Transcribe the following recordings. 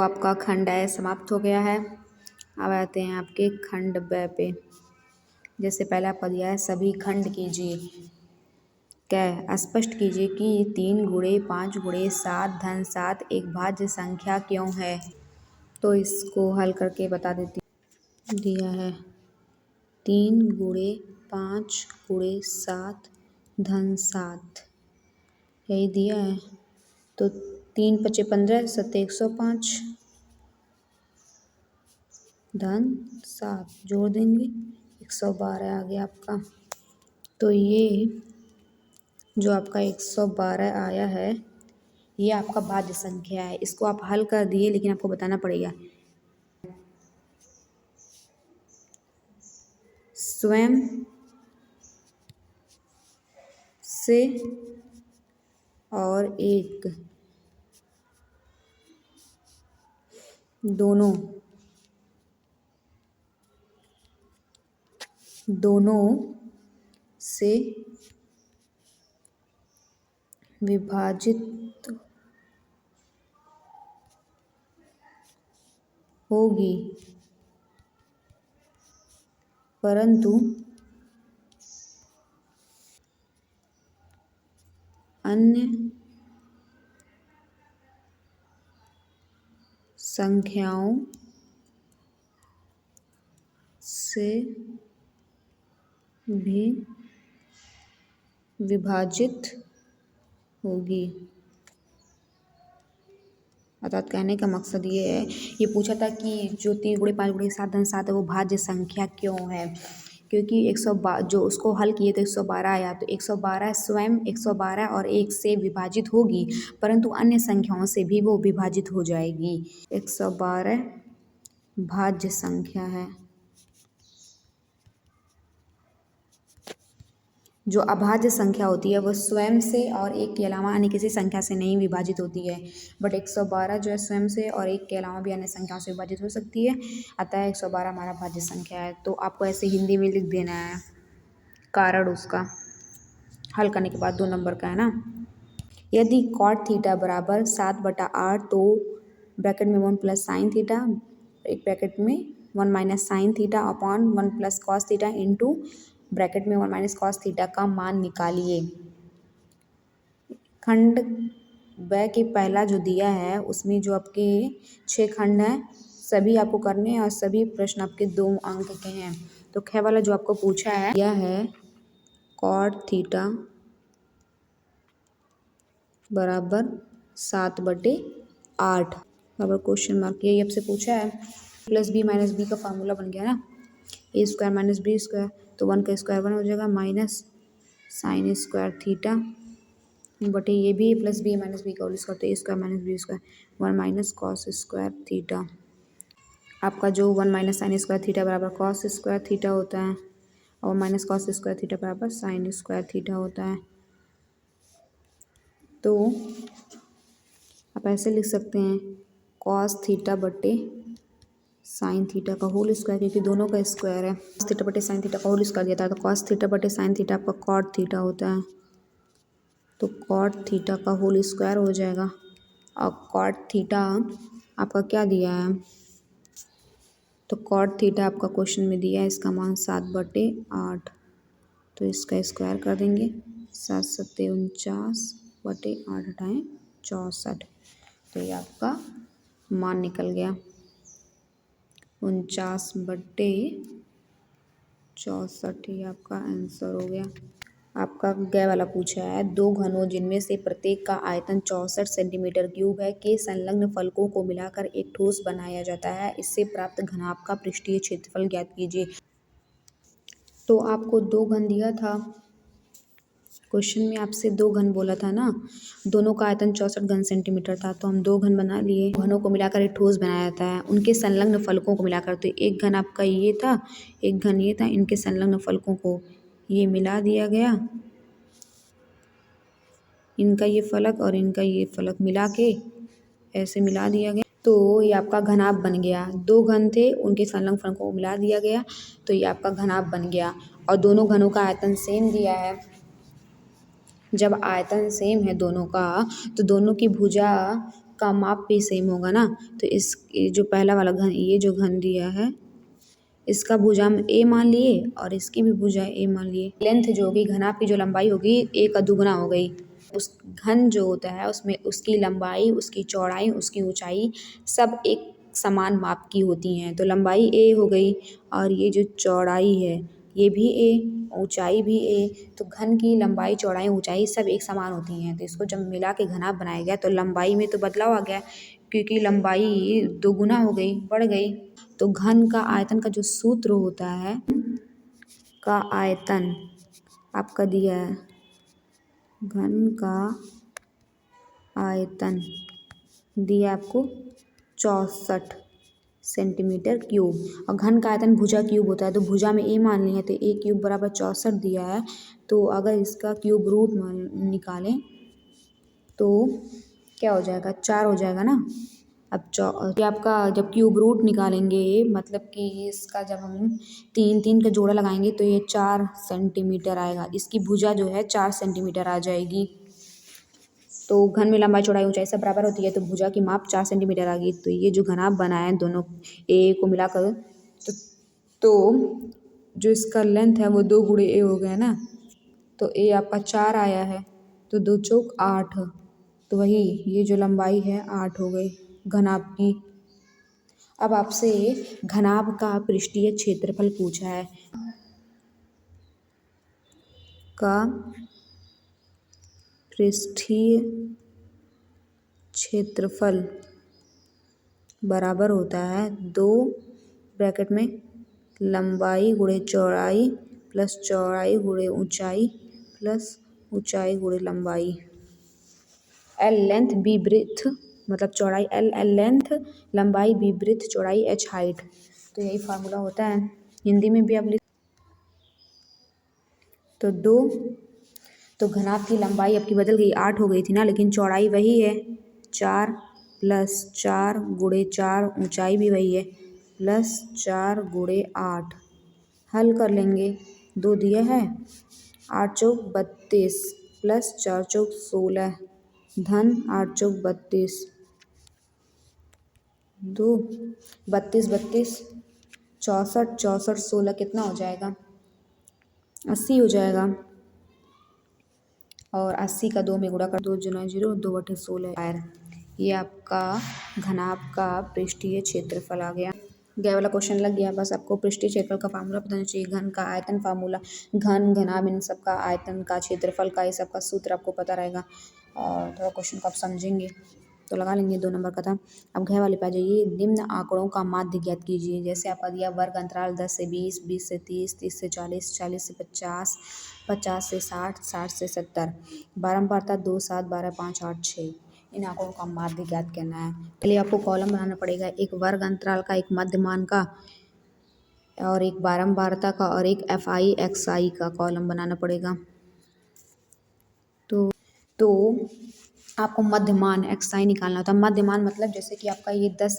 आपका खंड A समाप्त हो गया है। अब आते हैं आपके खंड B पे। जैसे पहले आपका दिया है सभी खंड कीजिए। क्या है? स्पष्ट कीजिए कि 3 गुणे 5 गुणे 7 धन 7 एक भाज्य संख्या क्यों है। तो इसको हल करके बता देती हूँ। दिया है 3 गुणे 5 गुणे 7 धन 7, यही दिया है। तो 3 पचे 15 सत्ते 105 धन 7 जोड़ देंगे 112 आ गया आपका। तो ये जो आपका 112 आया है ये आपका भाज्य संख्या है। इसको आप हल कर दिए लेकिन आपको बताना पड़ेगा स्वयं से और एक दोनों से विभाजित होगी, परंतु अन्य संख्याओं से भी विभाजित होगी। अर्थात कहने का मकसद ये है, ये पूछा था कि जो 3 गुणे 5 गुणे 7 धन 7 है वो भाज्य संख्या क्यों है। क्योंकि 112 जो उसको हल किए तो 112 आया, तो 112 स्वयं 112 और 1 से विभाजित होगी, परंतु अन्य संख्याओं से भी वो विभाजित हो जाएगी। 112 भाज्य संख्या है। जो अभाज्य संख्या होती है वो स्वयं से और एक के अलावा अन्य किसी संख्या से नहीं विभाजित होती है, बट 112 जो है स्वयं से और एक के अलावा भी अन्य संख्याओं से विभाजित हो सकती है। अतः 112 हमारा भाज्य संख्या है। तो आपको ऐसे हिंदी में लिख देना है कारण उसका हल करने के बाद 2 नंबर का है ना। यदि कॉट थीटा बराबर 7/8 तो ब्रैकेट में 1 प्लस साइन थीटा, एक ब्रैकेट में 1 minus sine theta upon 1 plus cos theta into bracket में 1 माइनस कॉस थीटा का मान निकालिए। खंड ब के पहला जो दिया है उसमें जो आपके 6 खंड हैं सभी आपको करने हैं और सभी प्रश्न आपके 2 अंक के हैं। तो ख वाला जो आपको पूछा है यह है कॉट थीटा बराबर 7/8 बराबर क्वेश्चन मार्क, यही आपसे पूछा है। प्लस बी माइनस बी का फार्मूला बन गया ना, ए स्क्वायर माइनस बी स्क्वायर, तो 1 का स्क्वायर 1 हो जाएगा माइनस साइन स्क्वायर थीटा बटे ये भी प्लस बी माइनस बी का होल स्क्वायर, तो A square minus B square 1 minus cos square theta. आपका जो 1 माइनस साइन स्क्वायर थीटा बराबर कॉस स्क्वायर थीटा होता है और माइनस कॉस स्क्वायर थीटा बराबर साइन स्क्वायर थीटा होता है। तो आप ऐसे लिख सकते हैं कॉस थीटा बटे साइन थीटा का होल स्क्वायर, क्योंकि दोनों का स्क्वायर है। कॉस थीटा बटे साइन थीटा का होल स्क्वायर दिया था, तो कॉस थीटा बटे साइन थीटा आपका कॉट थीटा होता है, तो कॉट थीटा का होल स्क्वायर हो जाएगा। और कॉट थीटा आपका क्या दिया है, तो कॉट थीटा आपका क्वेश्चन में दिया है इसका मान 7/8, तो इसका स्क्वायर कर देंगे 7 सत्ते 49 बटे 8 हटाएँ 64, तो ये आपका मान निकल गया 49/64, ये आपका आंसर हो गया। आपका ग वाला पूछा है 2 घनों जिनमें से प्रत्येक का आयतन 64 सेंटीमीटर क्यूब है के संलग्न फलकों को मिलाकर एक ठोस बनाया जाता है, इससे प्राप्त घनाभ का पृष्ठीय क्षेत्रफल ज्ञात कीजिए। तो आपको 2 घन दिया था क्वेश्चन में, आपसे 2 घन बोला था ना, दोनों का आयतन 64 घन सेंटीमीटर था, तो हम 2 घन बना लिए। घनों को मिलाकर एक ठोस बनाया जाता है, उनके संलग्न फलकों को मिलाकर, तो एक घन आपका ये था, एक घन ये था, इनके संलग्न फलकों को ये मिला दिया गया, इनका ये फलक और इनका ये फलक मिला के ऐसे मिला दिया गया, तो ये आपका घनाभ बन गया। 2 घन थे उनके संलग्न फलकों को मिला दिया गया, तो ये आपका घनाभ बन गया। और दोनों घनों का आयतन सेम दिया है। जब आयतन सेम है दोनों का, तो दोनों की भुजा का माप भी सेम होगा ना। तो इस ये जो पहला वाला घन, ये जो घन दिया है इसका भुजा हम ए मान लिए और इसकी भी भुजा ए मान लिए। लेंथ जो होगी, घनाभ की जो लंबाई होगी ए का दुगुना हो गई। उस घन जो होता है उसमें उसकी लंबाई, उसकी चौड़ाई, उसकी ऊंचाई सब एक समान माप की होती हैं। तो लंबाई ए हो गई और ये जो चौड़ाई है ये भी ए, ऊंचाई भी ए। तो घन की लंबाई, चौड़ाई, ऊंचाई सब एक समान होती हैं। तो इसको जब मिला के घनाभ बनाया गया तो लंबाई में तो बदलाव आ गया क्योंकि लंबाई दोगुना हो गई, बढ़ गई। तो घन का आयतन का जो सूत्र होता है, का आयतन आपका दिया है, घन का आयतन दिया आपको 64 सेंटीमीटर क्यूब। और घन का आयतन भुजा क्यूब होता है तो भुजा में ए मान लिए हैं तो ए क्यूब बराबर 64 दिया है। तो अगर इसका क्यूब रूट निकालें तो क्या हो जाएगा, 4 हो जाएगा ना। अब ये आपका जब क्यूब रूट निकालेंगे मतलब कि इसका जब हम 3 का जोड़ा लगाएंगे तो ये 4 सेंटीमीटर आएगा। इसकी भुजा जो है 4 सेंटीमीटर आ जाएगी। तो घन में लंबाई, चौड़ाई, ऊंचाई सब बराबर होती है तो भुजा की माप 4 सेंटीमीटर आ गई। तो ये जो घनाभ बना है दोनों ए को मिलाकर तो जो इसका लेंथ है वो 2 गुणे ए हो गया ना। तो ए आपका 4 आया है तो 2 चौक 8। तो वही ये जो लंबाई है 8 हो गई घनाभ की। अब आपसे घनाभ का पृष्ठीय क्षेत्रफल पूछा है। का पृष्ठीय क्षेत्रफल बराबर होता है 2 ब्रैकेट में लंबाई गुणे चौड़ाई प्लस चौड़ाई गुणे ऊंचाई प्लस ऊंचाई गुणे लंबाई। एल लेंथ, बी ब्रेथ, मतलब चौड़ाई एल लेंथ, लंबाई बी ब्रेथ, चौड़ाई एच हाइट। तो यही फार्मूला होता है। हिंदी में भी आप लिख तो 2। तो घनाभ की लंबाई आपकी बदल गई, 8 हो गई थी ना, लेकिन चौड़ाई वही है 4 प्लस 4 गुणे 4, ऊंचाई भी वही है प्लस 4 गुणे 8। हल कर लेंगे, 2 दिया है, 8 चौक 32 प्लस 4 चौक 16 धन 8 चौक 32, 2 32 32 64 64 16 कितना हो जाएगा, 80 हो जाएगा। और 80 का 2 में गुणा कर, 2 जुना 0, 2/16। ये आपका घनाभ का पृष्ठीय क्षेत्रफल आ गया। गया वाला क्वेश्चन लग गया। बस आपको पृष्ठीय क्षेत्रफल का फार्मूला पता होना चाहिए। घन का आयतन फार्मूला, घन, घनाभ, इन सब का आयतन का, क्षेत्रफल का, ये सब का सूत्र आपको पता रहेगा। और थोड़ा क्वेश्चन को आप समझेंगे तो लगा लेंगे। 2 नंबर का था। अब घ वाले पे आ जाइए। निम्न आंकड़ों का माध्य ज्ञात कीजिए। जैसे आपका दिया वर्ग अंतराल 10 से 20, 20 से 30, 30 से 40, 40 से 50, 50 से 60, 60 से 70, बारंबारता 2, 7, 12, 5, 8, 6। इन आंकड़ों का माध्य ज्ञात करना है। पहले आपको कॉलम बनाना पड़ेगा, एक वर्ग अंतराल का, एक मध्यमान का और एक बारंबारता का और एक FI XI का कॉलम बनाना पड़ेगा। तो आपको मध्यमान XI निकालना होता है। मध्यमान मतलब जैसे कि आपका ये 10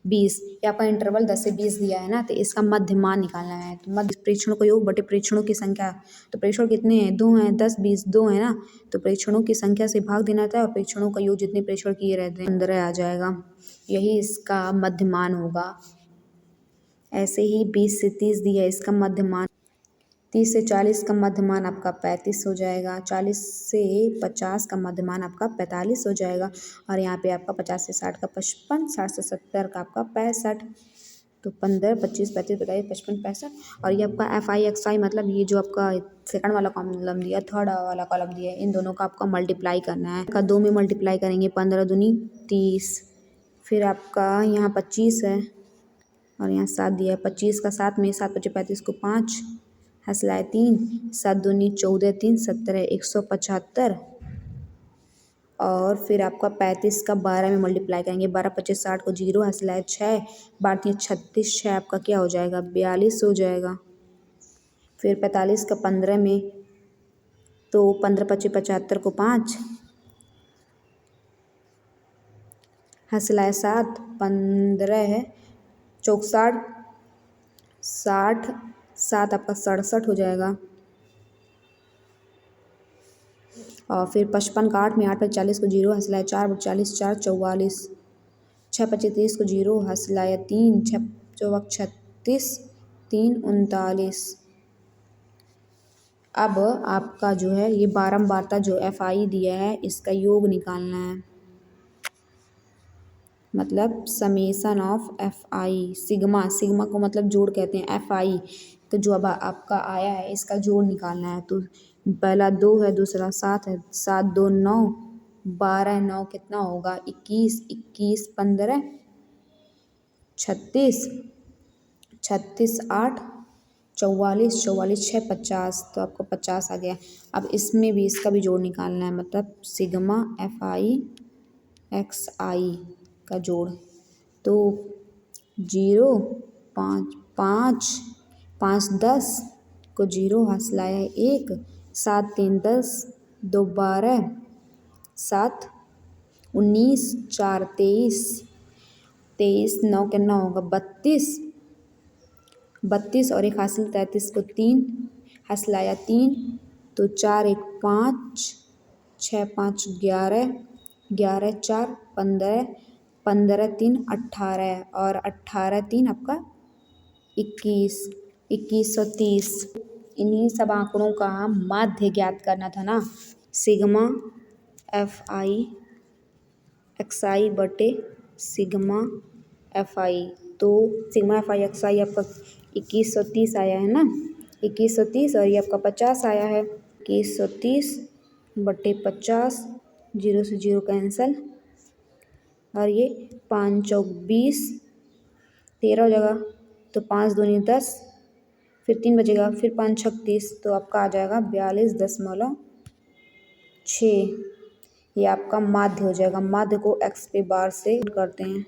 20, ये आपका इंटरवल 10 से 20 दिया है ना, तो इसका मध्यमान निकालना है। तो मध्य प्रेक्षणों का योग बटे प्रेक्षणों की संख्या। तो प्रेक्षण कितने हैं, 2 हैं, 10 20 2 है ना। तो प्रेक्षणों की संख्या से भाग देना था और प्रेक्षणों का योग जितने प्रेक्षण किए रहते हैं 15 आ जाएगा। यही इसका मध्यमान होगा। ऐसे ही 20 से 30 दिया है, इसका मध्यमान 30 से 40 का मध्यमान आपका 35 हो जाएगा। 40 से 50 का मध्यमान आपका 45 हो जाएगा। और यहाँ पे आपका 50 से 60 का 55, 60 से 70 का आपका 65। तो 15, 25, 35, 45, 55, 65। और ये आपका FI XI मतलब ये जो आपका सेकंड वाला कॉलम दिया, थर्ड वाला कॉलम दिया है, इन दोनों का आपका मल्टीप्लाई करना है। का 2 में मल्टीप्लाई करेंगे, 15 दूनी 30। फिर आपका यहाँ 25 है और यहाँ 7 दिया है। 25 का 7 में, 7 25 35 को 5 हंसलाए 3, 7 दूनी 14, 3 17 175। और फिर आपका 35 का 12 में मल्टीप्लाई करेंगे, 12 25 60 को 0 हंसलाए 6, 12 36, 6 आपका क्या हो जाएगा, 42 हो जाएगा। फिर 45 का 15 में, तो 15 25 75 को 5 हंसलाए 7, 15 चौक 60, 60 7 आपका 67 हो जाएगा। और फिर 55 का 8 में 8 पे 40 को जीरो हंसलाया 4 40 4 44 6 25 30 को जीरो हंसलाया 3 6 चौक 36 3 39। अब आपका जो है ये बारंबारता जो FI दिया है इसका योग निकालना है, मतलब summation of FI sigma, sigma को मतलब जोड़ कहते हैं, FI तो जो अब आपका आया है इसका जोड़ निकालना है। तो पहला 2 है, दूसरा 7 है, 7 2 9 12 9 कितना होगा 21 21 15 36 36 8 44 44 6 50 तो आपको 50 आ गया। अब इसमें भी इसका भी जोड़ निकालना है, मतलब सिग्मा FI XI का जोड़। तो 0 5 5 5 10 को जीरो हंसलाया 1 7 3 10 2 12 7 19 4 23 23 9 कितना होगा 32 32 और एक हासिल 33 को 3 हंसलाया 3 तो 4 1 5 6 5 11 11 4 15 15 3 18 और 18 3 आपका 21 2130। इन्हीं सब आंकड़ों का माध्य ज्ञात करना था ना, सिग्मा FI XI बटे सिग्मा FI। तो सिग्मा FI XI आपका 2130 आया है ना, 2130 और ये आपका 50 आया है। 2130 बटे 50 जीरो से जीरो कैंसल और ये 5 चौक 20 13 हो जाएगा तो 5 दूनी 10 फिर 3 बचेगा फिर 5 36 तो आपका आ जाएगा 42.6। ये आपका माध्य हो जाएगा। माध्य को x पे बार से करते हैं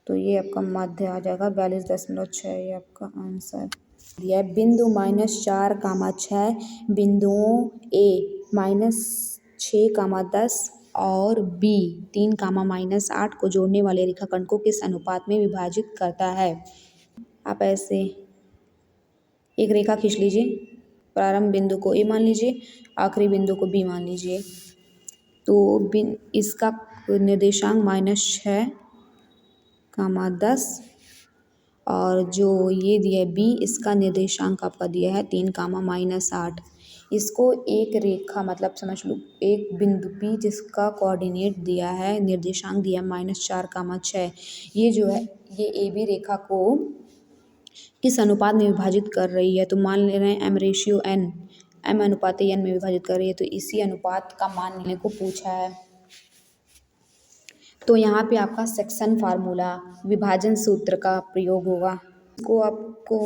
तो ये आपका माध्य आ जाएगा 42.6। ये आपका आंसर दिया है। बिंदु -4, 6 बिंदुओं A -6, 10 और B 3, -8 को जोड़ने वाले रेखाखंड को किस अनुपात में विभाजित करता है। आप ऐसे एक रेखा खींच लीजिए, प्रारंभ बिंदु को A मान लीजिए, आखिरी बिंदु को B मान लीजिए। तो इसका निर्देशांक -6, 10 और जो ये दिया है B इसका निर्देशांक आपका दिया है 3, -8। इसको एक रेखा मतलब समझ लो एक बिंदु P जिसका कोऑर्डिनेट दिया है, निर्देशांक दिया है -4, 6। ये जो है ये AB रेखा को किस अनुपात में विभाजित कर रही है, तो मान ले रहे हैं M/N, M अनुपात N में विभाजित कर रही है। तो इसी अनुपात का मान लेने को पूछा है। तो यहाँ पे आपका सेक्शन फार्मूला विभाजन सूत्र का प्रयोग होगा। इसको आपको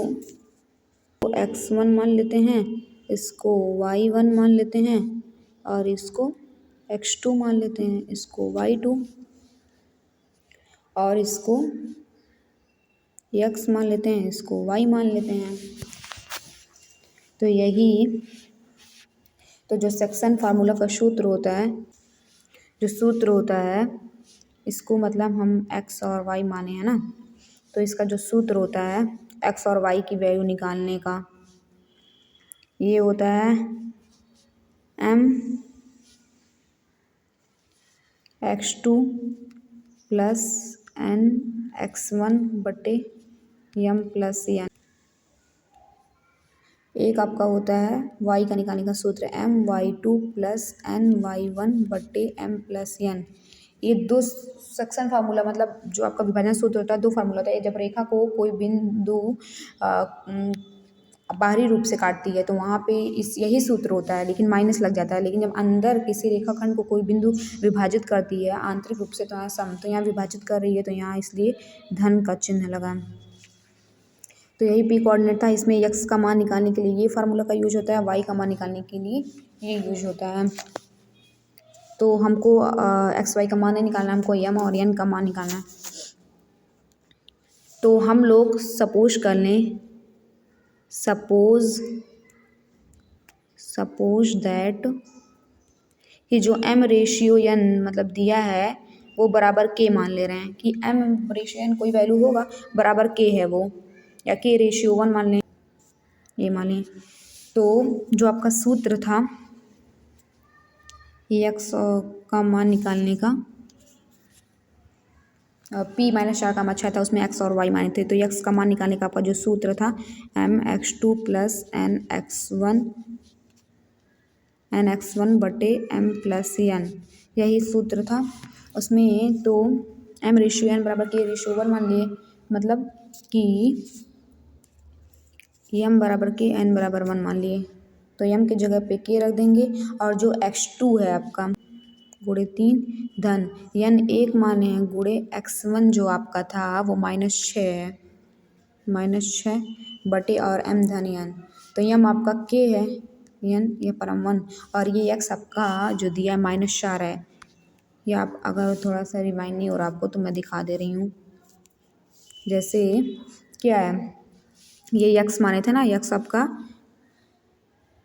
x1 मान लेते हैं, इसको y1 मान लेते हैं और इसको x2 मान लेते हैं, इसको y2 और इसको x मान लेते हैं, इसको y मान लेते हैं। तो यही तो जो सेक्शन फार्मूला का सूत्र होता है, जो सूत्र होता है इसको मतलब हम x और y माने हैं ना, तो इसका जो सूत्र होता है x और y की वैल्यू निकालने का, ये होता है m x2 plus n x1 बटे m प्लस n। एक आपका होता है y का निकालने का सूत्र my2 प्लस ny1 बटे m प्लस n। ये दो सेक्शन फार्मूला मतलब जो आपका विभाजन सूत्र होता है, दो फार्मूला होता है। जब रेखा को कोई बिंदु बाहरी रूप से काटती है तो वहाँ पे इस यही सूत्र होता है, लेकिन माइनस लग जाता है। लेकिन जब अंदर किसी रेखाखंड को कोई बिंदु विभाजित करती है आंतरिक रूप से, तो यहाँ सम, तो यहाँ विभाजित कर रही है तो यहाँ इसलिए धन का चिन्ह लगा। तो यही P कोऑर्डिनेट था। इसमें x का मान निकालने के लिए ये फार्मूला का यूज होता है, y का मान निकालने के लिए ये यूज होता है। तो हमको x y का मान नहीं निकालना, हमको m और n का मान निकालना है। तो हम लोग सपोज कर लें, सपोज दैट कि जो m/n मतलब दिया है वो बराबर k मान ले रहे हैं कि m/n कोई वैल्यू होगा बराबर k है वो, या k/1 मान लें, ये मान लें। तो जो आपका सूत्र था ये एक्स का मान निकालने का पी माइनस 4 का मान 6 था, उसमें एक्स और वाई माने थे। तो एक्स का मान निकालने का आपका जो सूत्र था mx2 प्लस n x1 बटे m प्लस n, यही सूत्र था उसमें। तो m रेशियो n बराबर k रेशियो 1 मान लिए, मतलब कि m बराबर k n बराबर 1 मान लिए। तो m की जगह पे k रख देंगे, और जो x2 है आपका गुणे 3 धन n 1 माने हैं गुणे x1 जो आपका था वो -6 है, -6 बटे और m धन n। तो m आपका k है, n ये परम 1, और ये x आपका जो दिया है -4 है। ये आप अगर थोड़ा सा रिवाइंड नहीं हो रहा आपको तो मैं दिखा दे रही हूँ। जैसे क्या है, ये x माने थे ना, x आपका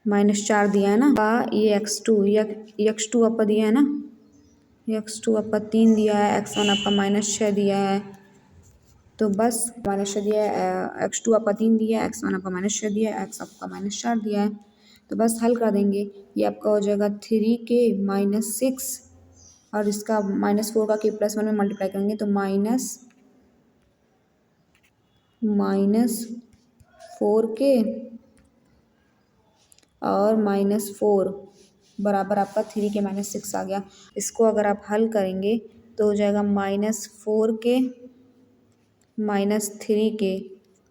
-4 दिया है ना, ये x2 आपका दिया है ना, x2 आपका 3 दिया है, x1 आपका -6 दिया है। तो बस -6 दिया है, x2 आपका 3 दिया है, x1 आपका -6 दिया है, x आपका -4 दिया है। तो बस हल कर देंगे, ये आपका हो जाएगा 3k -6, और इसका -4 का k +1 में मल्टीप्लाई करेंगे तो -4k और -4 बराबर आपका 3k -6 आ गया। इसको अगर आप हल करेंगे तो हो जाएगा -4k -3k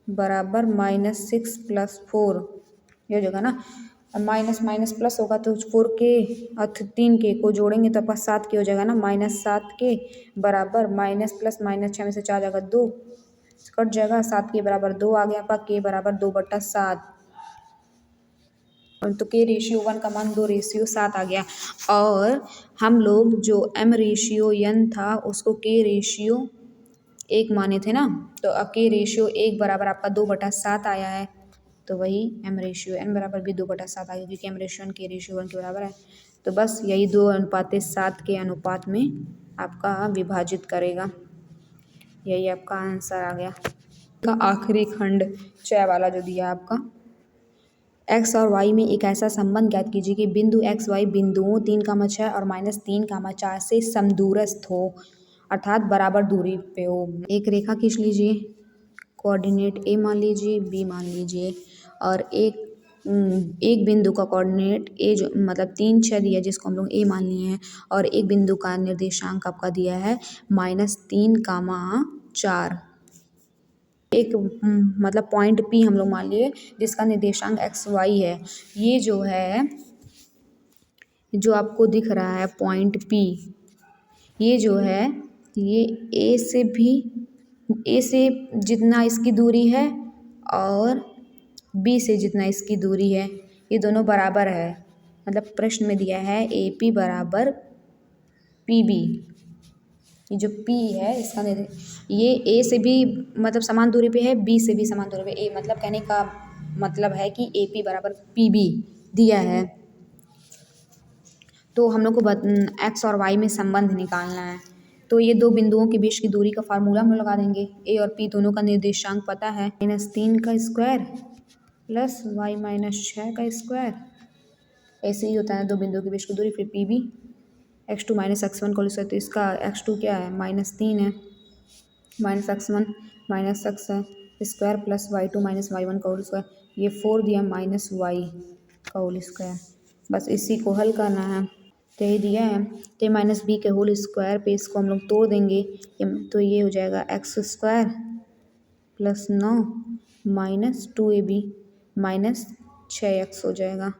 बराबर -6 + 4, ये हो जाएगा ना। माइनस माइनस प्लस होगा तो 4k और 3k को जोड़ेंगे तो आपका 7k हो जाएगा ना, -7k बराबर माइनस प्लस -6 में से 4 जाएगा 2, कट जाएगा, 7k बराबर 2 आ गया आपका, k बराबर 2/7। तो k रेशियो 1 का मान 2:7 आ गया। और हम लोग जो m रेशियो n था उसको k रेशियो 1 माने थे ना, तो अब k रेशियो 1 बराबर आपका 2/7 आया है। तो वही m रेशियो n बराबर भी 2/7 आ गया, क्योंकि m ratio n k ratio 1 के बराबर है। तो बस यही 2:7 के अनुपात में आपका विभाजित करेगा, यही आपका आंसर आ गया। का आखिरी खंड 6 वाला जो दिया आपका, x और y में एक ऐसा संबंध ज्ञात कीजिए कि बिंदु x y बिंदुओं 3,6 और -3,4 से समदूरस्थ हो, अर्थात बराबर दूरी पे हो। एक रेखा खींच लीजिए, कोऑर्डिनेट a मान लीजिए, b मान लीजिए, और एक बिंदु का कोऑर्डिनेट a जो मतलब 3, 6 दिया है जिसको हम लोग a मान लिए हैं, और एक बिंदु का निर्देशांक आपका दिया है -3,4। एक मतलब पॉइंट P हम लोग मान लिए जिसका निर्देशांक XY है। ये जो है, जो आपको दिख रहा है पॉइंट P, ये जो है ये A से जितना इसकी दूरी है और B से जितना इसकी दूरी है, ये दोनों बराबर है। मतलब प्रश्न में दिया है AP बराबर PB। ये जो P है इसका ये A से भी मतलब समान दूरी पे है, B से भी समान दूरी पे। A मतलब कहने का मतलब है कि AP बराबर PB दिया है। तो हम लोग को x और y में संबंध निकालना है। तो ये दो बिंदुओं के बीच की दूरी का फार्मूला हम लोग लगा देंगे। A और P दोनों का निर्देशांक पता है, -3 का स्क्वायर प्लस y -6 का स्क्वायर। ऐसे ही होता है दो बिंदुओं के बीच की दूरी। फिर PB x2 -x1 को लिख सकते, तो इसका x2 क्या है -3 है, -x1 -x square plus y2 -y1 का होल स्क्वायर, ये 4 दिया -y का होल स्क्वायर। बस इसी को हल करना है। तो ये दिया है, तो -b के होल स्क्वायर पे इसको हम लोग तोड़ देंगे, तो ये हो जाएगा x² प्लस 9 -2ab -6x हो जाएगा।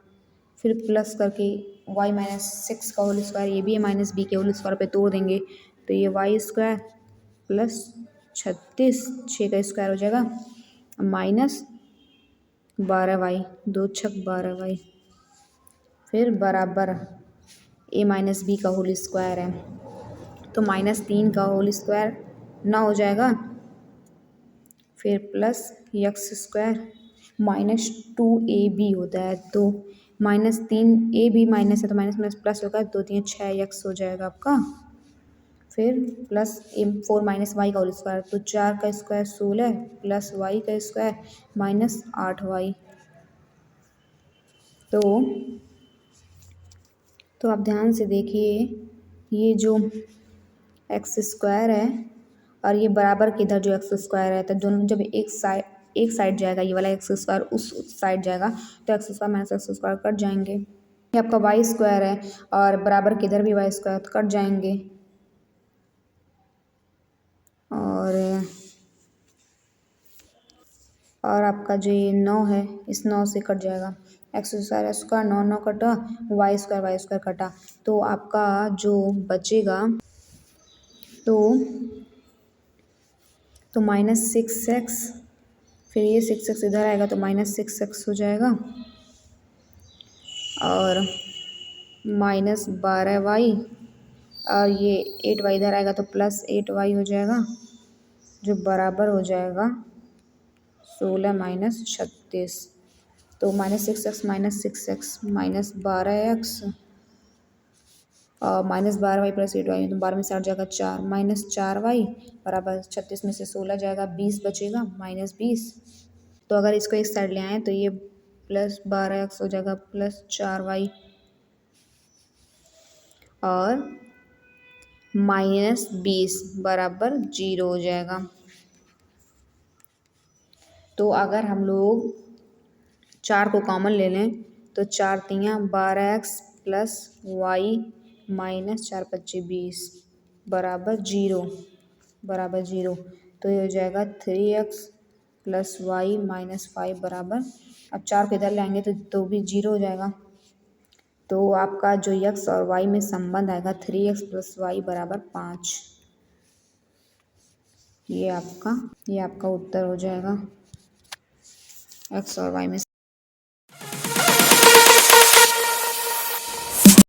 फिर प्लस करके y -6 का होल स्क्वायर, ये भी है -b के होल स्क्वायर पे तोड़ देंगे, तो ये y² प्लस 36, 6 का स्क्वायर हो जाएगा, -12y, 2 छक 12y, फिर बराबर a -b का होल स्क्वायर है, तो -3 का होल स्क्वायर 9 हो जाएगा, फिर प्लस x² -2ab होता है, तो -3ab माइनस है तो माइनस माइनस प्लस होगा, 2 3 6x हो जाएगा आपका। फिर प्लस 4 -y का होल स्क्वायर, तो 4 का स्क्वायर 16 प्लस y का स्क्वायर -8y। तो तो आप ध्यान से देखिए, ये जो एक्स स्क्वायर है और ये बराबर के इधर जो एक्स स्क्वायर है, तो दोनों जब एक साइड जाएगा, ये वाला एक्स स्क्वायर उस साइड जाएगा, तो x square minus x square cut जाएंगे। ये आपका वाई स्क्वायर है और बराबर के इधर भी वाई स्क्वायर, तो कट जाएंगे। और आपका जो ये 9 है, इस 9 से कट जाएगा। एक्स स्क्वायर 9 कटा, वाई स्क्वायर कटा, तो आपका जो बचेगा तो -6x, फिर ये 6x इधर आएगा तो -6x हो जाएगा, और -12y, और ये 8y इधर आएगा तो +8y हो जाएगा, जो बराबर हो जाएगा 16 - 36। तो -6x -12x और -12y + 8y, तो 12 में से 8 जाएगा 4, -4y बराबर 36 में से 16 जाएगा 20 बचेगा, -20। तो अगर इसको इस साइड ले आएँ तो ये +12x हो जाएगा +4y और -20 बराबर 0 हो जाएगा। तो अगर हम लोग 4 को कॉमन ले लें तो 4 तियाँ 12x + y - 4 × 25 20 बराबर 0। तो ये हो जाएगा 3x + y - 5 बराबर, अब 4 को इधर लाएंगे तो भी 0 हो जाएगा। तो आपका जो x और y में संबंध आएगा 3x + y बराबर 5। ये आपका उत्तर हो जाएगा x और y में